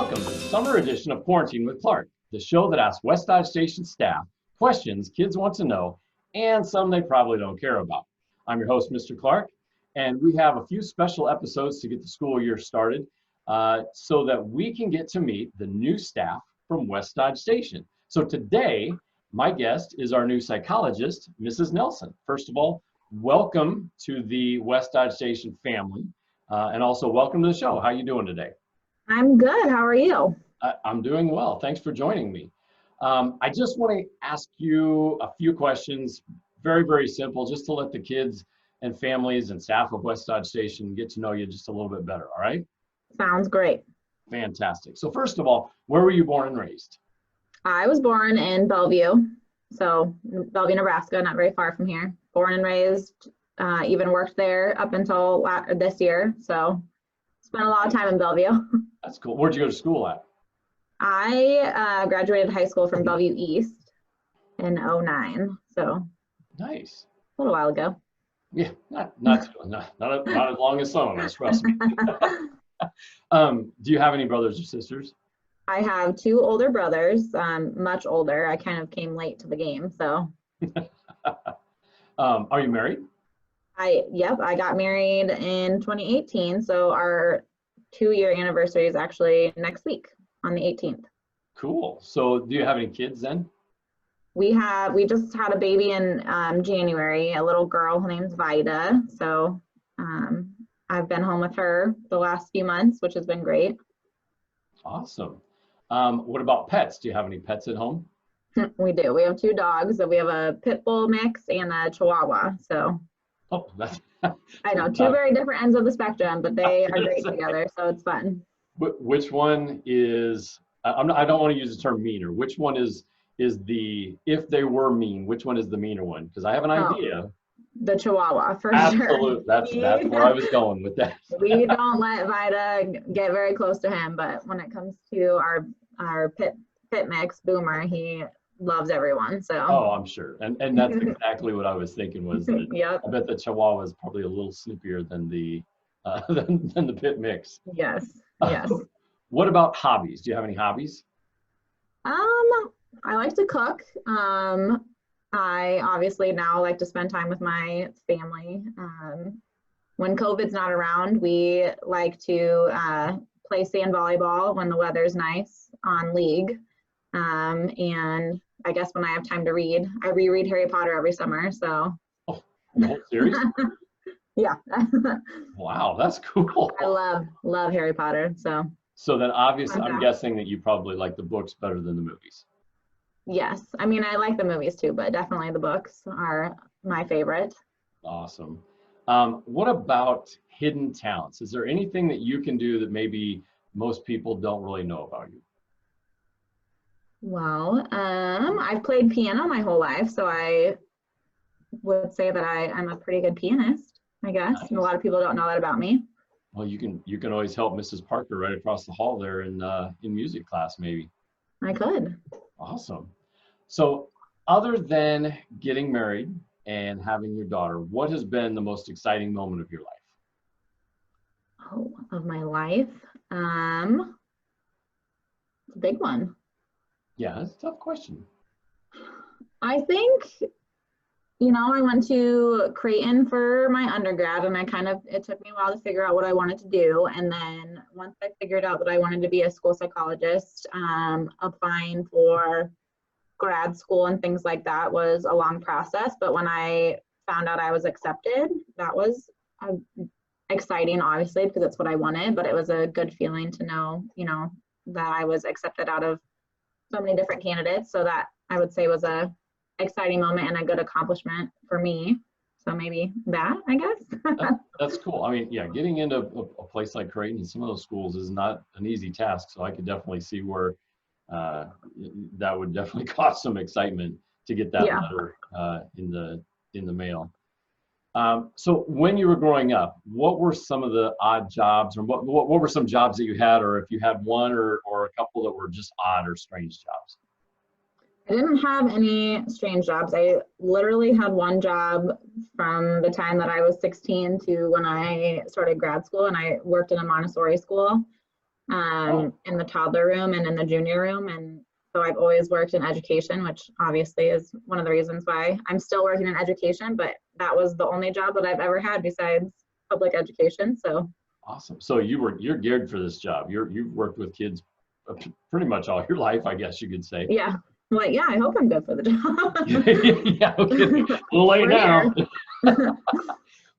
Welcome to the summer edition of Quarantine with Clark, the show that asks West Dodge Station staff questions kids want to know and some they probably don't care about. I'm your host, Mr. Clark, and we have a few special episodes to get the school year started so that we can get to meet the new staff from West Dodge Station. So today, my guest is our new psychologist, Mrs. Nelson. First of all, welcome to the West Dodge Station family, and also welcome to the show. How are you doing today? I'm good. How are you? I'm doing well. Thanks for joining me. I just want to ask you a few questions, very, very simple, just to let the kids and families and staff of West Dodge Station get to know you just a little bit better, all right? Sounds great. Fantastic. So first of all, where were you born and raised? I was born in Bellevue, so Bellevue, Nebraska, not very far from here. Born and raised, even worked there up until this year, so spent a lot of time in Bellevue. That's cool. Where'd you go to school at? I graduated high school from Bellevue East in 2009, so Nice. a little while ago. Yeah, not as long as some of us, trust me. Do you have any brothers or sisters? I have two older brothers, much older. I kind of came late to the game, so. Are you married? Yep, I got married in 2018, so our 2-year anniversary is actually next week on the 18th. Cool. So do you have any kids then? We just had a baby in January, a little girl. Her name's Vida. So I've been home with her the last few months, which has been great. Awesome. What about pets? Do you have any pets at home? We do. We have 2 dogs. So we have a pit bull mix and a chihuahua. So Oh, that's I know, 2 very different ends of the spectrum, but they are great together. So it's fun. Which one is, I don't want to use the term meaner. Which one is the, if they were mean, which one is the meaner one? Because I have an idea. The chihuahua, for Absolutely. sure. That's where I was going with that. We don't let Vida get very close to him, but when it comes to our pit mix, Boomer, he loves everyone. So. Oh, I'm sure. And that's exactly what I was thinking was that Yep. I bet the chihuahua is probably a little snippier than the than the pit mix. Yes. Yes. What about hobbies? Do you have any hobbies? I like to cook. I obviously now like to spend time with my family. When COVID's not around, we like to play sand volleyball when the weather's nice on league. And I guess when I have time to read, I reread Harry Potter every summer. So. Oh, the whole series? Yeah. Wow, that's cool. I love Harry Potter. So then obviously, I'm guessing that you probably like the books better than the movies. Yes. I mean, I like the movies too, but definitely the books are my favorite. Awesome. What about hidden talents? Is there anything that you can do that maybe most people don't really know about you? Well, I've played piano my whole life, so I would say that I'm a pretty good pianist, I guess. Nice. And a lot of people don't know that about me. Well, you can always help Mrs. Parker right across the hall there in music class, maybe. I could. Awesome. So other than getting married and having your daughter, what has been the most exciting moment of your life? Oh, of my life? It's a big one. Yeah, that's a tough question. I think, I went to Creighton for my undergrad, and it took me a while to figure out what I wanted to do. And then once I figured out that I wanted to be a school psychologist, applying for grad school and things like that was a long process. But when I found out I was accepted, that was exciting, obviously, because it's what I wanted. But it was a good feeling to know, that I was accepted out of so many different candidates. So that I would say was a exciting moment and a good accomplishment for me. So maybe that, I guess. That's cool. I mean, yeah, getting into a place like Creighton and some of those schools is not an easy task. So I could definitely see where that would definitely cause some excitement to get that letter in the mail. So when you were growing up, what were some of the odd jobs, or what were some jobs that you had, or if you had one or a couple that were just odd or strange jobs? I didn't have any strange jobs. I literally had one job from the time that I was 16 to when I started grad school, and I worked in a Montessori school. in the toddler room and in the junior room. And so I've always worked in education, which obviously is one of the reasons why I'm still working in education, but that was the only job that I've ever had besides public education. So awesome. So you're geared for this job. You've worked with kids pretty much all your life, I guess you could say. yeah, well, yeah, I hope I'm good for the job. Yeah, okay. A little late now.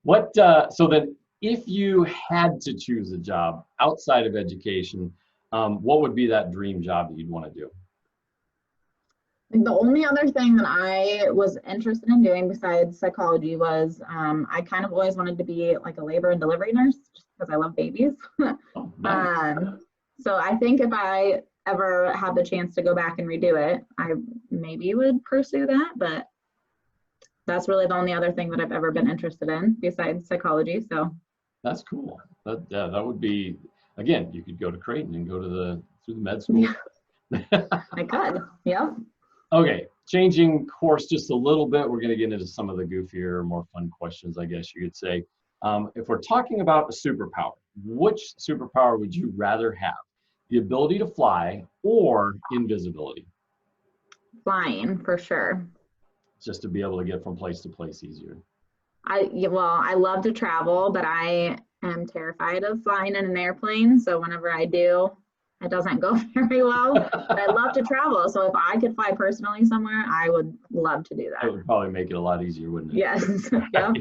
What so then if you had to choose a job outside of education, what would be that dream job that you'd want to do? The only other thing that I was interested in doing besides psychology was I kind of always wanted to be like a labor and delivery nurse just because I love babies. Oh, nice. So I think if I ever have the chance to go back and redo it, I maybe would pursue that, but that's really the only other thing that I've ever been interested in besides psychology. So That's cool. That would be, again, you could go to Creighton and go to through the med school. I could, yeah. Okay, changing course just a little bit. We're going to get into some of the goofier, more fun questions, I guess you could say. If we're talking about a superpower, which superpower would you rather have? The ability to fly or invisibility? Flying for sure. Just to be able to get from place to place easier. Well, I love to travel, but I am terrified of flying in an airplane. So whenever I do, it doesn't go very well. But I love to travel. So if I could fly personally somewhere, I would love to do That that. would probably make it a lot easier, wouldn't it? Yes. Yeah.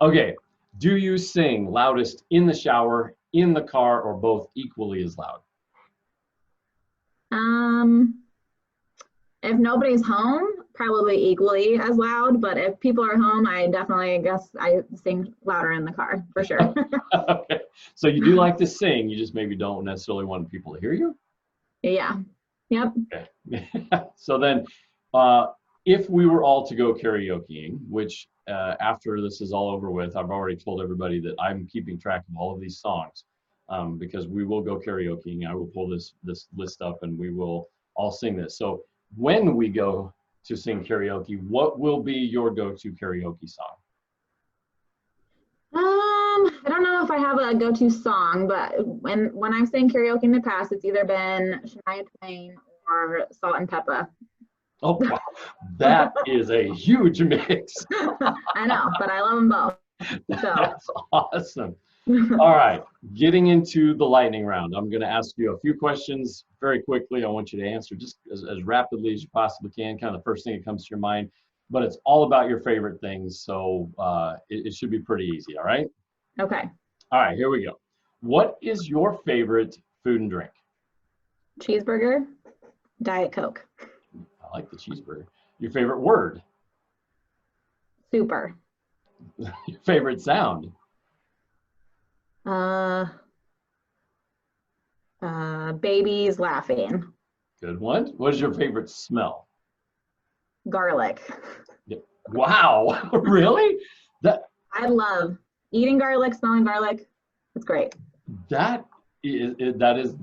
Okay. Do you sing loudest in the shower, in the car, or both equally as loud? If nobody's home, probably equally as loud. But if people are home, I definitely guess I sing louder in the car for sure. Okay. So you do like to sing, you just maybe don't necessarily want people to hear you? Yeah. Yep. Okay. So then, if we were all to go karaokeing, which after this is all over with, I've already told everybody that I'm keeping track of all of these songs because we will go karaokeing. I will pull this list up and we will all sing this. So when we go to sing karaoke, what will be your go-to karaoke song? I don't know if I have a go-to song, but when I've sang karaoke in the past, it's either been Shania Twain or Salt and Pepper. Oh, wow. That is a huge mix. I know, but I love them both. So. That's awesome. All right, getting into the lightning round. I'm going to ask you a few questions very quickly. I want you to answer just as rapidly as you possibly can, kind of the first thing that comes to your mind. But it's all about your favorite things, so it should be pretty easy, all right? Okay. All right, here we go. What is your favorite food and drink? Cheeseburger, Diet Coke. I like the cheeseburger. Your favorite word? Super. Your favorite sound? Babies laughing. Good one. What is your favorite smell? Garlic. Wow, really? I love eating garlic, smelling garlic. It's great. That is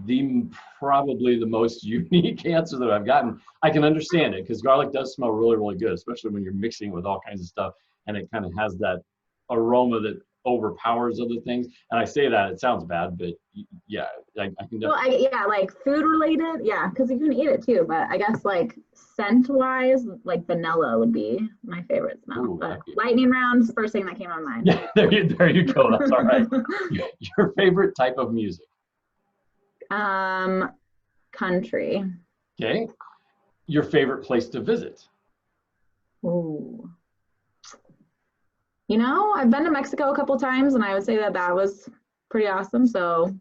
probably the most unique answer that I've gotten. I can understand it because garlic does smell really, really good, especially when you're mixing with all kinds of stuff, and it kind of has that aroma that overpowers other things. And I say that, it sounds bad, but yeah, I can definitely. Well, yeah, like food related, yeah, because you can eat it too. But I guess like scent wise, like vanilla would be my favorite smell. Ooh, but lightning round's the first thing that came to mind. Yeah, there you go. That's all right. Your favorite type of music? Country. Okay. Your favorite place to visit? Ooh. You know, I've been to Mexico a couple times, and I would say that was pretty awesome. So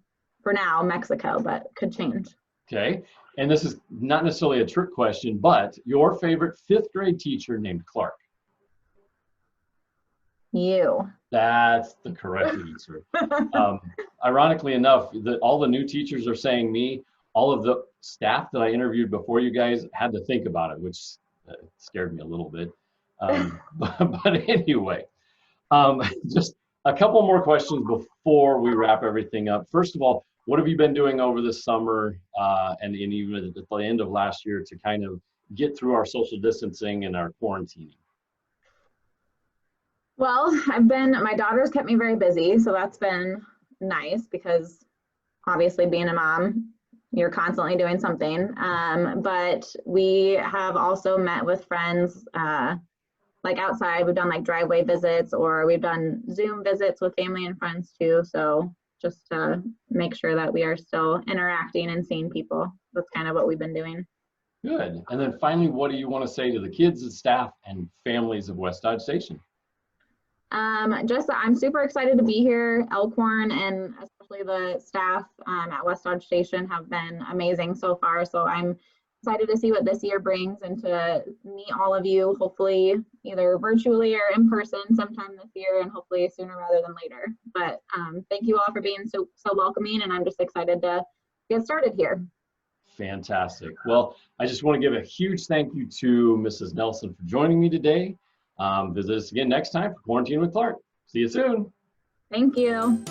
for now, Mexico, but could change. Okay. And this is not necessarily a trick question, but your favorite fifth grade teacher named Clark? You. That's the correct answer. Ironically enough, all the new teachers are saying me. All of the staff that I interviewed before you guys had to think about it, which scared me a little bit. But anyway, just a couple more questions before we wrap everything up. First of all, what have you been doing over this summer and even at the end of last year to kind of get through our social distancing and our quarantining? Well, my daughter's kept me very busy, so that's been nice because obviously being a mom, you're constantly doing something. But we have also met with friends like outside. We've done like driveway visits, or we've done Zoom visits with family and friends too. So just to make sure that we are still interacting and seeing people. That's kind of what we've been doing. Good. And then finally, what do you want to say to the kids and staff and families of West Dodge Station? Just I'm super excited to be here. Elkhorn and especially the staff at West Dodge Station have been amazing so far. So I'm excited to see what this year brings and to meet all of you, hopefully either virtually or in person sometime this year, and hopefully sooner rather than later. But thank you all for being so welcoming, and I'm just excited to get started here. Fantastic. Well, I just want to give a huge thank you to Mrs. Nelson for joining me today. Visit us again next time for Quarantine with Clark. See you soon. Thank you.